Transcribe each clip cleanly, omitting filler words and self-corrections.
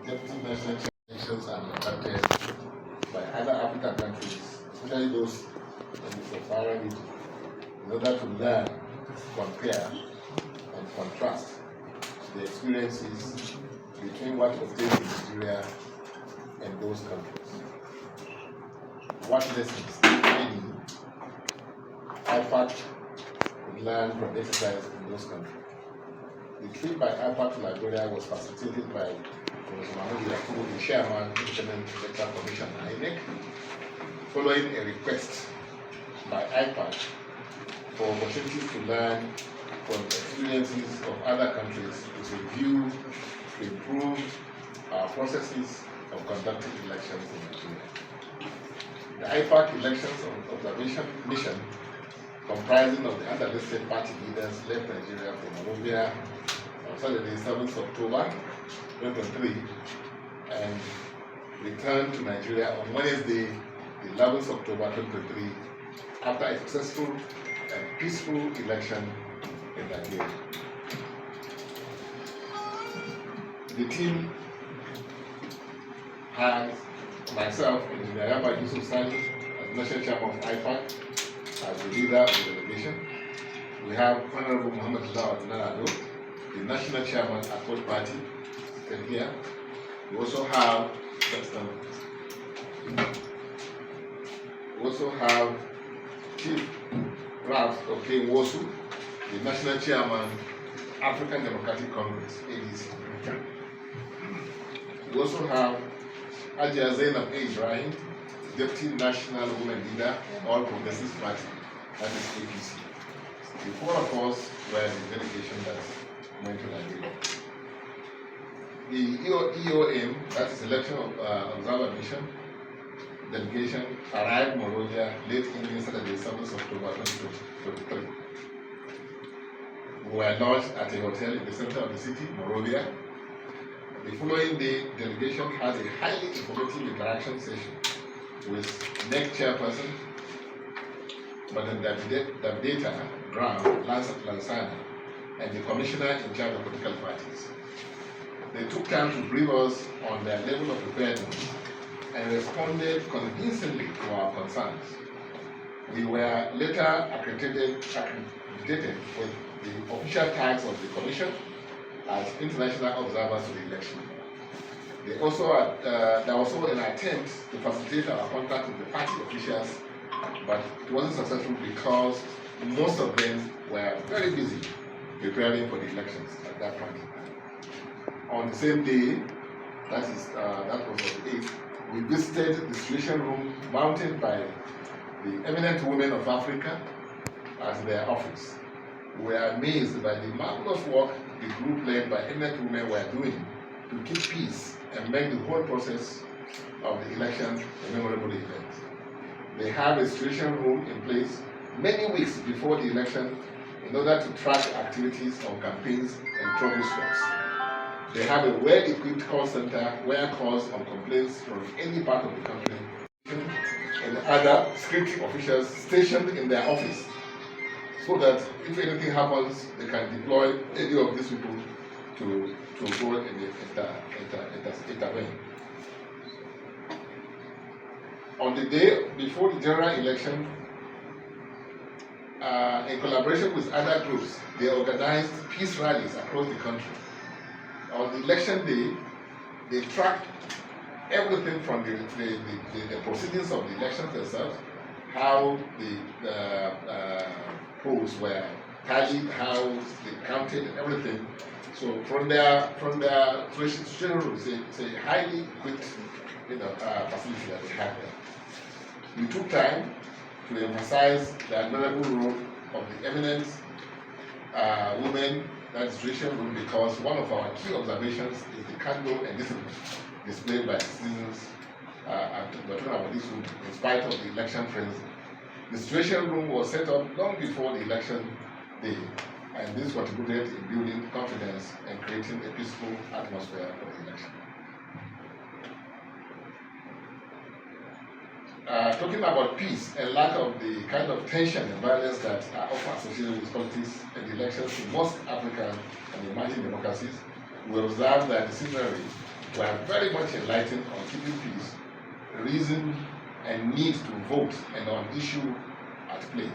deputy national elections are conducted by other African countries, especially those in the Sahara region, in order to learn, compare, and contrast the experiences between what obtained in Nigeria and those countries. What lessons, if any, Ipac could learn from exercise in those countries. The trip by Ipac to Liberia was facilitated by Professor Mahmoud Yakubu, the chairman of the Independent Electoral Commission, INEC, following a request by Ipac for opportunities to learn from experiences of other countries to review, to improve our processes of conducting elections in Nigeria. The Ipac Elections Observation Mission, comprising of the underlisted party leaders, left Nigeria for Monrovia on Saturday, 7th October 2023, and returned to Nigeria on Wednesday, 11th October 2023, after a successful and peaceful election in Nigeria. The team has myself, Engineer Yabagi, Sanni, as National Chairman of Ipac, as the leader of the delegation. We have Honorable Muhammad Nanado, the National Chairman at Accord Party, here. We also have Chief Ralph Oke Wosu, the National Chairman, African Democratic Congress, ADC. We also have Ajia Zainab A. Ibrahim, Deputy National Women Leader, All Progressives Party, that is APC. The four of us were the delegation that went to Nigeria. The EOM, that is Election Observer Mission, delegation arrived in Monrovia late evening Saturday, 7th October 2023. We were lodged at a hotel in the center of the city, Monrovia. The following day, delegation had a highly informative interaction session with NEC chairperson, Madam Davideta Brown Lansana, and the commissioner in charge of political parties. They took time to brief us on their level of preparedness and responded convincingly to our concerns. We were later accredited with the official tags of the Commission as international observers to the election. There was also an attempt to facilitate our contact with the party officials, but it wasn't successful because most of them were very busy preparing for the elections at that point. On the same day, that was on the 8th, we visited the situation room mounted by the eminent women of Africa as their office. We were amazed by the marvelous work the group led by eminent women were doing to keep peace and make the whole process of the election a memorable event. They have a situation room in place many weeks before the election in order to track activities on campaigns and trouble spots. They have a well-equipped call center where calls on complaints from any part of the country and other security officials stationed in their office, so that if anything happens, they can deploy any of these people to go and intervene. On the day before the general election, in collaboration with other groups, they organized peace rallies across the country. On the election day, they tracked everything from the proceedings of the elections themselves, how the polls were tallied, how they counted, and everything. So from their situation rooms, it's a highly equipped facility that they have there. We took time to emphasize the admirable role of the eminent women that situation room, because one of our key observations is the candor and discipline displayed by the citizens about this room in spite of the election frenzy. The situation room was set up long before the election day, and this contributed in building confidence and creating a peaceful atmosphere for the election. Talking about peace and lack of the kind of tension and violence that are often associated with politics and elections in most African and emerging democracies, we observe that the scenery were very much enlightened on keeping peace, reason, and need to vote and on issue at play.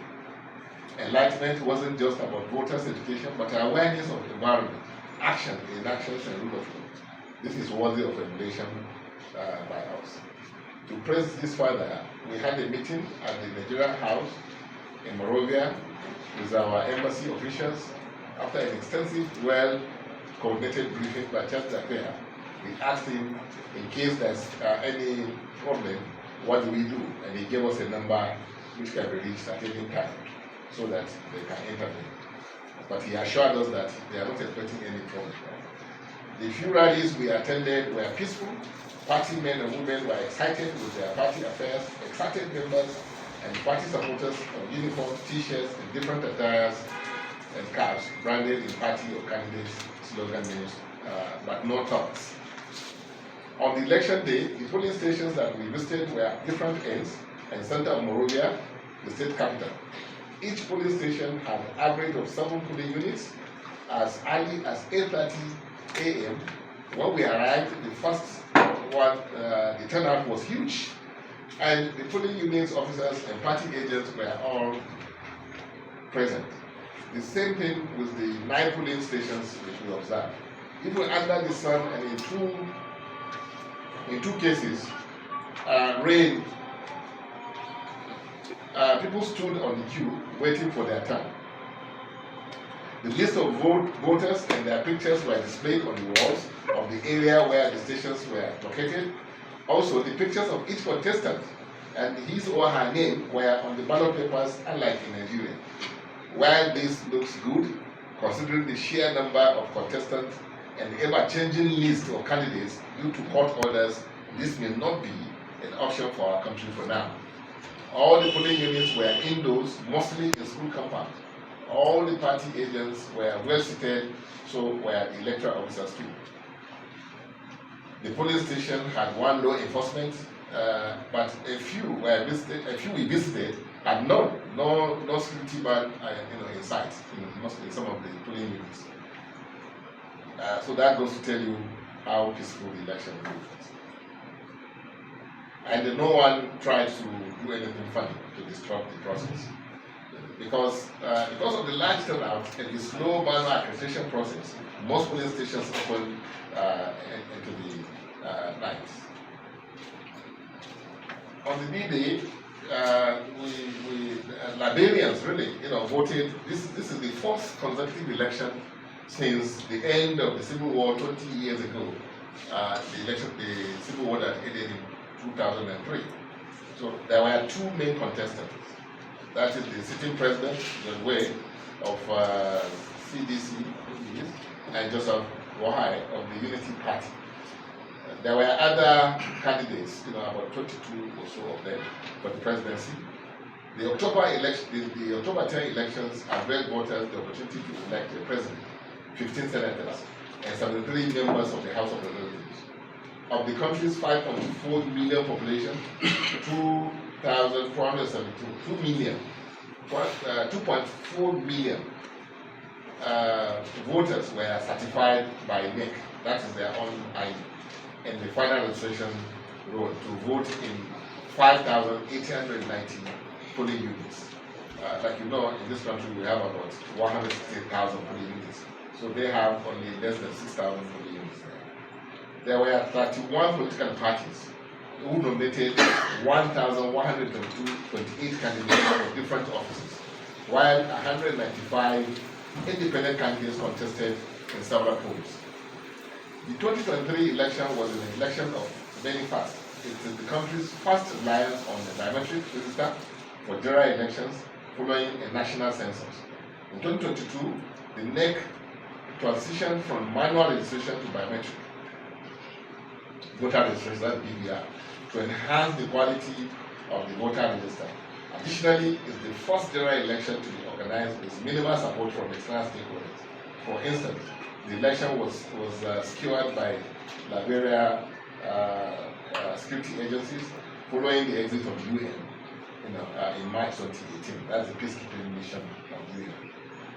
Enlightenment wasn't just about voters' education, but awareness of environment, action, inactions, and rule of law. This is worthy of emulation by us. To press this further, we had a meeting at the Nigerian House in Monrovia with our embassy officials. After an extensive, well-coordinated briefing by Chancellor Apea, we asked him, in case there's any problem, what do we do? And he gave us a number which can be reached at any time so that they can intervene. But he assured us that they are not expecting any problem. The few rallies we attended were peaceful. Party men and women were excited with their party affairs, excited members and party supporters of uniforms, t-shirts, and different attires and caps branded in party or candidates' slogan names, but no thoughts. On the election day, the polling stations that we visited were at different ends and center of Monrovia, the state capital. Each polling station had an average of 7 polling units. As early as 8:30 a.m. when we arrived, the first one, the turnout was huge, and the polling units officers and party agents were all present. The same thing with the 9 polling stations which we observed. Even under the sun, and in two cases, rain, people stood on the queue waiting for their turn. The list of voters and their pictures were displayed on the walls of the area where the stations were located. Also, the pictures of each contestant and his or her name were on the ballot papers, unlike in Nigeria. While this looks good, considering the sheer number of contestants and the ever-changing list of candidates due to court orders, this may not be an option for our country for now. All the polling units were indoors, mostly in school compounds. All the party agents were well seated, so were the electoral officers too. The polling station had 1 law enforcement, but a few we visited had no security man in sight in some of the polling units. So that goes to tell you how peaceful the election was. And no one tried to do anything funny to disrupt the process. Because of the large turnout and the slow manual accreditation process, most polling stations opened into the night. On the D-Day, Liberians really, voted. This is the fourth consecutive election since the end of the Civil War 20 years ago. The Civil War that ended in 2003. So there were 2 main contestants. That is the sitting president, John Way, of CDC, and Joseph Wahai of the Unity Party. There were other candidates, about 22 or so of them for the presidency. The October 10 elections availed voters the opportunity to elect a president, 15 senators, and 73 members of the House of Representatives. Of the country's 5.4 million population, 2.4 million voters were certified by NEC, that is their own ID, and the final registration roll to vote in 5,890 polling units. Like in this country, we have about 160,000 polling units, so they have only less than 6,000 polling units there. There were 31 political parties who nominated 1,128 candidates for different offices, while 195 independent candidates contested in several polls. The 2023 election was an election of many firsts. It is the country's first reliance on the biometric register for general elections following a national census. In 2022, the NEC transitioned from manual registration to biometric voter registration, that's BVR, to enhance the quality of the voter register. Additionally, it's the first general election to be organized with minimal support from external stakeholders. For instance, the election was secured by Liberia security agencies following the exit of the UN in March 2018. That's the peacekeeping mission of the UN.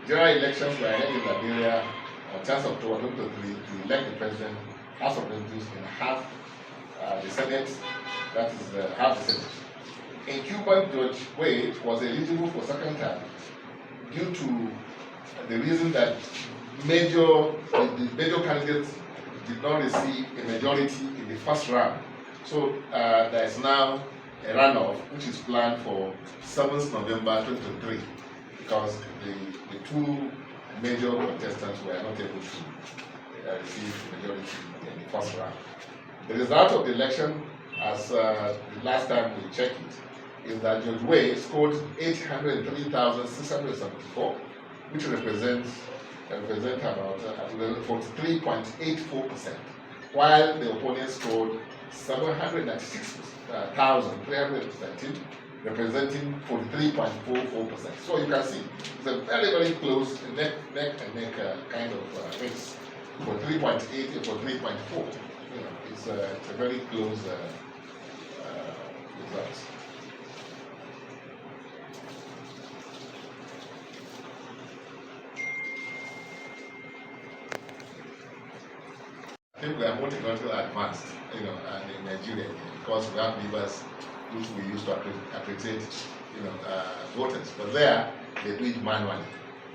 General elections were held in Liberia on 10th October 2023 to elect the president House of Representatives and half the Senate, that is half the Senate. Incumbent George Wade was eligible for second term due to the reason that the major candidates did not receive a majority in the first round. So there is now a runoff which is planned for 7th November 2023 because the two major contestants were not able to receive a majority in the first round. The result of the election, as the last time we checked it, is that George Wade scored 803,674, which represents about 43.84%, while the opponent scored 796,313, representing 43.44%. So you can see it's a very, very close neck and neck kind of race for 3.8 and for 3.4. It's a very close result. I think we are more technologically advanced, in Nigeria, because we have levers which we use to accredit, voters. But there, they do it manually.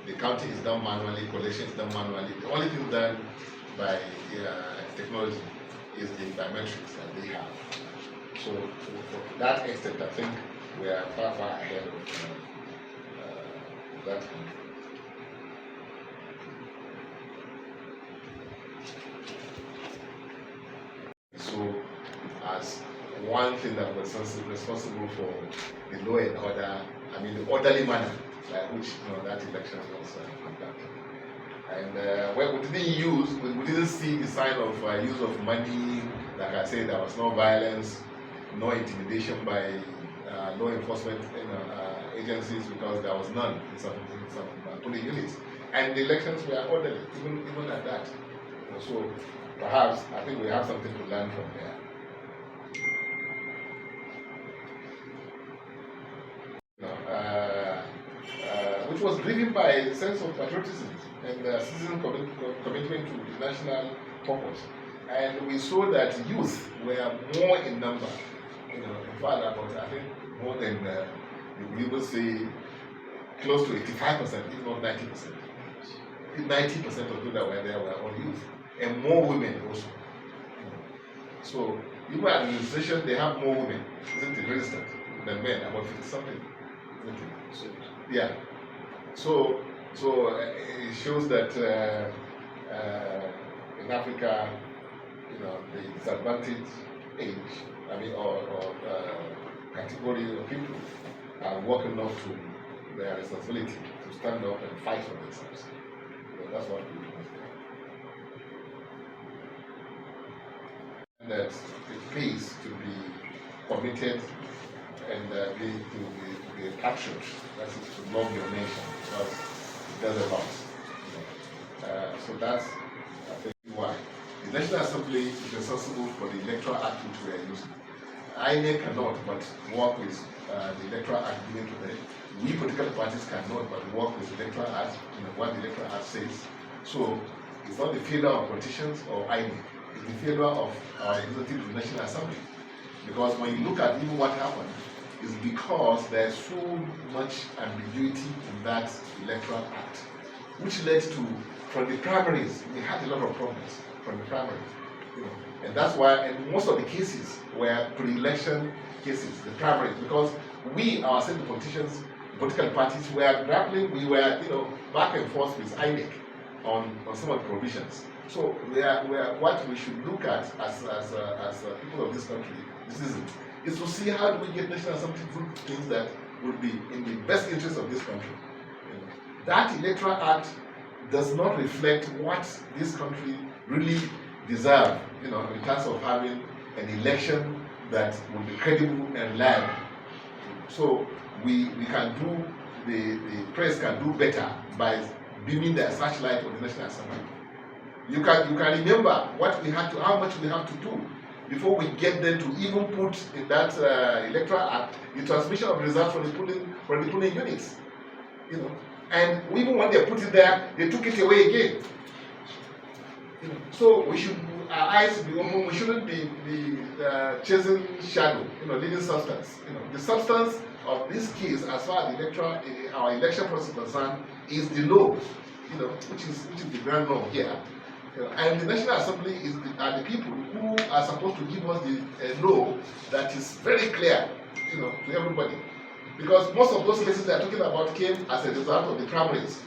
The counting is done manually, collection is done manually. The only thing done by technology is the biometrics that they have. So, to that extent, I think we are far, far ahead of that country. So, as one thing that was responsible for the law and order, the orderly manner by which that election was conducted. And we didn't see the sign of use of money. Like I said, there was no violence, no intimidation by law enforcement agencies, because there was none in some polling units. And the elections were orderly, even at that. So perhaps I think we have something to learn from there. Which was driven by a sense of patriotism and citizen commitment to the national purpose. And we saw that youth were more in number. In fact, about I think more than we would say close to 85%, if not 90%. 90% of people that were there were all youth, and more women also. So even administration, they have more women, isn't it, registered than men, about 50 something, isn't it? So, yeah. So it shows that in Africa, the disadvantaged age, or category of people are working up to their responsibility to stand up and fight for themselves. So that's what we do. And that it pays to be committed and be a patriot. That is to love your nation, because it does a lot. So that's, I think, why. The National Assembly is responsible for the Electoral Act which we are using. INEC cannot but work with the Electoral Act given to them. We political parties cannot but work with the Electoral Act, what the Electoral Act says. So it's not the failure of politicians or INEC, it's the failure of our executive National Assembly. Because when you look at even what happened, it's because there's so much ambiguity in that Electoral Act, which led to, from the primaries, we had a lot of problems from the primaries. And that's why, and most of the cases were pre-election cases, the primaries, because we, ourselves, the politicians, political parties, were grappling, we were, back and forth with INEC on some of the provisions. So what we should look at as people of this country, is to see how do we get National Assembly to do things that would be in the best interest of this country. That Electoral Act does not reflect what this country really deserves, in terms of having an election that will be credible and reliable. So we can do, the press can do better by beaming their searchlight on the National Assembly. You can remember what we had to, how much we have to do before we get them to even put in that Electoral Act the transmission of results from the polling units. And even when they put it there, they took it away again. So we should our eyes be open. We shouldn't be chasing shadow, leading substance. The substance of this case, as far as our election process is concerned, is the law, which is the grand law here. And the National Assembly are the people who are supposed to give us the law that is very clear, to everybody. Because most of those cases they are talking about came as a result of the primaries,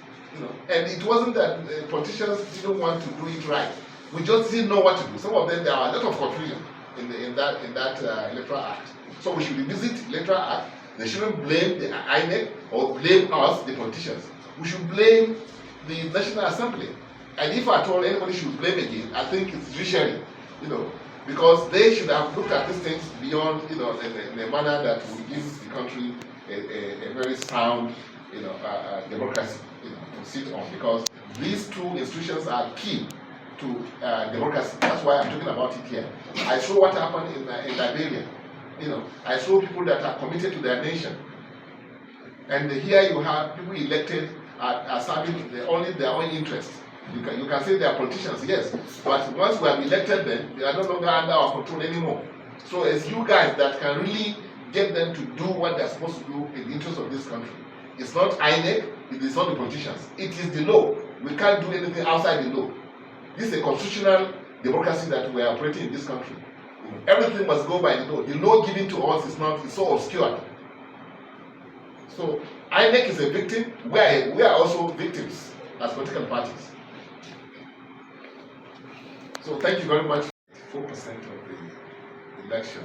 and it wasn't that politicians didn't want to do it right. We just didn't know what to do. Some of them, there are a lot of confusion in that electoral act. So we should revisit the electoral act. They shouldn't blame the INEC or blame us, the politicians. We should blame the National Assembly. And if at all anybody should blame again, I think it's judiciary, because they should have looked at these things beyond, in a manner that will give the country a very sound, democracy, to sit on. Because these two institutions are key to democracy. That's why I'm talking about it here. I saw what happened in Liberia. I saw people that are committed to their nation. And here you have people elected are serving only their own interest. You can say they are politicians, yes, but once we have elected them, they are no longer under our control anymore. So it's you guys that can really get them to do what they're supposed to do in the interest of this country. It's not INEC, it is not the politicians. It is the law. We can't do anything outside the law. This is a constitutional democracy that we are operating in this country. Everything must go by the law. The law given to us is so obscure. So INEC is a victim. We are also victims as political parties. So thank you very much. 4% of the election